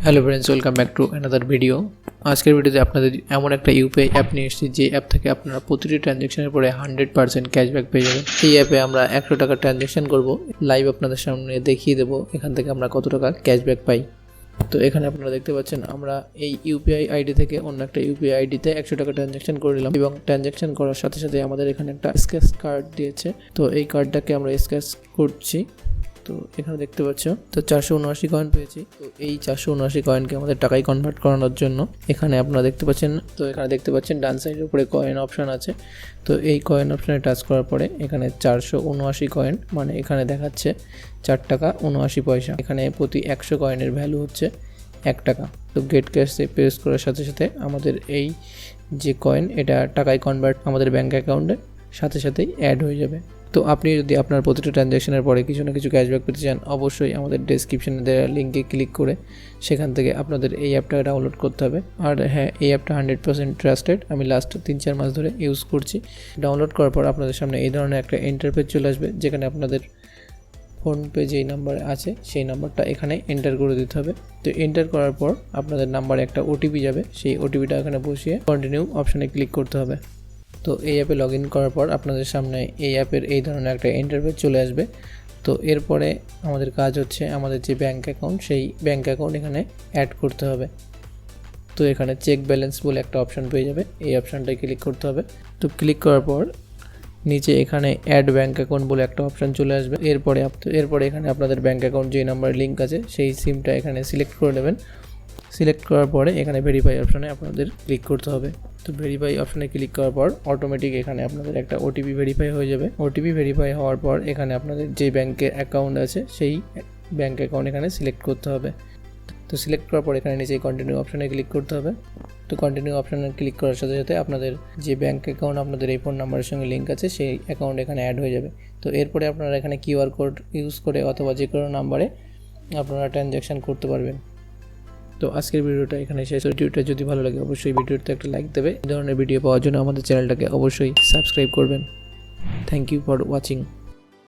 Hello friends, welcome back to another video. আজকের ভিডিওতে আপনাদের এমন একটা ইউপিআই অ্যাপ নিয়ে এসেছি যে অ্যাপ থেকে আপনারা প্রতিটি ট্রানজ্যাকশনের পরে 100% ক্যাশব্যাক পেয়ে যাবেন। এই অ্যাপে আমরা 100 টাকা ট্রানজ্যাকশন করব, লাইভ আপনাদের সামনে দেখিয়ে দেবো এখান থেকে আমরা কত টাকা ক্যাশব্যাক পাই। তো এখানে আপনারা দেখতে পাচ্ছেন আমরা এই ইউপিআই আইডি থেকে অন্য একটা ইউপিআই আইডিতে 100 টাকা ট্রানজ্যাকশন করে নিলাম এবং ট্রানজ্যাকশন করার সাথে সাথে আমাদের এখানে একটা স্ক্র্যাচ কার্ড দিয়েছে। তো এই কার্ডটাকে আমরা স্ক্র্যাচ করছি। তো এখানে দেখতে পাচ্ছ তো 479 কয়েন পেয়েছি। তো এই 479 কয়েনকে আমাদের টাকায় কনভার্ট করানোর জন্য এখানে আপনারা দেখতে পাচ্ছেন ডান সাইডের উপরে কয়েন অপশান আছে। তো এই কয়েন অপশানে টাচ করার পরে এখানে 479 কয়েন মানে এখানে দেখাচ্ছে 4 টাকা 79 পয়সা। এখানে প্রতি 100 কয়েনের ভ্যালু হচ্ছে 1 টাকা। তো গেট ক্যাশে প্রেস করার সাথে সাথে আমাদের এই যে কয়েন এটা টাকায় কনভার্ট আমাদের ব্যাঙ্ক অ্যাকাউন্টে সাথে সাথেই অ্যাড হয়ে যাবে। তো আপনি যদি আপনার প্রতিটা ট্রানজ্যাকশনের পরে কিছু না কিছু ক্যাশব্যাক পেতে চান, অবশ্যই আমাদের ডেসক্রিপশনে দেওয়া লিঙ্কে ক্লিক করে সেখান থেকে আপনাদের এই অ্যাপটা ডাউনলোড করতে হবে। আর হ্যাঁ, এই অ্যাপটা 100% ট্রাস্টেড। আমি লাস্ট 3-4 মাস ধরে ইউজ করছি। ডাউনলোড করার পর আপনাদের সামনে এই ধরনের একটা ইন্টারফেস চলে আসবে, যেখানে আপনাদের ফোনপে যেই নাম্বার আছে সেই নাম্বারটা এখানে এন্টার করে দিতে হবে। তো এন্টার করার পর আপনাদের নাম্বারে একটা ওটিপি যাবে, সেই ওটিপিটা এখানে বসিয়ে কন্টিনিউ অপশানে ক্লিক করতে হবে। তো এই অ্যাপে লগ ইন করার পর আপনাদের সামনে এই অ্যাপের এই ধরনের একটা ইন্টারফেস চলে আসবে। তো এরপরে আমাদের কাজ হচ্ছে আমাদের যে ব্যাঙ্ক অ্যাকাউন্ট সেই ব্যাঙ্ক অ্যাকাউন্ট এখানে অ্যাড করতে হবে। তো এখানে চেক ব্যালেন্স বলে একটা অপশান পেয়ে যাবে, এই অপশানটায় ক্লিক করতে হবে। তো ক্লিক করার পর নিচে এখানে অ্যাড ব্যাঙ্ক অ্যাকাউন্ট বলে একটা অপশান চলে আসবে। এরপরে এখানে আপনাদের ব্যাঙ্ক অ্যাকাউন্ট যে নাম্বারে লিঙ্ক আছে সেই সিমটা এখানে সিলেক্ট করে নেবেন। সিলেক্ট করার পরে এখানে ভেরিফাই অপশানে আপনাদের ক্লিক করতে হবে। তো ভেরিফাই অপশানে ক্লিক করার পর অটোমেটিক এখানে আপনাদের একটা ওটিপি ভেরিফাই হয়ে যাবে। ওটিপি ভেরিফাই হওয়ার পর এখানে আপনাদের যে ব্যাঙ্কে অ্যাকাউন্ট আছে সেই ব্যাঙ্ক অ্যাকাউন্ট এখানে সিলেক্ট করতে হবে। তো সিলেক্ট করার পর এখানে নিচে কন্টিনিউ অপশানে ক্লিক করতে হবে। তো কন্টিনিউ অপশানে ক্লিক করার সাথে সাথে আপনাদের যে ব্যাঙ্ক অ্যাকাউন্ট আপনাদের এই ফোন নাম্বারের সঙ্গে লিঙ্ক আছে সেই অ্যাকাউন্ট এখানে অ্যাড হয়ে যাবে। তো এরপরে আপনারা এখানে কিউআর কোড ইউজ করে অথবা যে কোনো নাম্বারে আপনারা ট্রানজ্যাকশন করতে পারবেন। তো আজকের ভিডিওটা এখানে শেষ। ভিডিওটা যদি ভালো লাগে অবশ্যই ভিডিওতে একটা লাইক দেবে। এই ধরনের ভিডিও পাওয়ার জন্য আমাদের চ্যানেলটাকে অবশ্যই সাবস্ক্রাইব করবেন। Thank you for watching.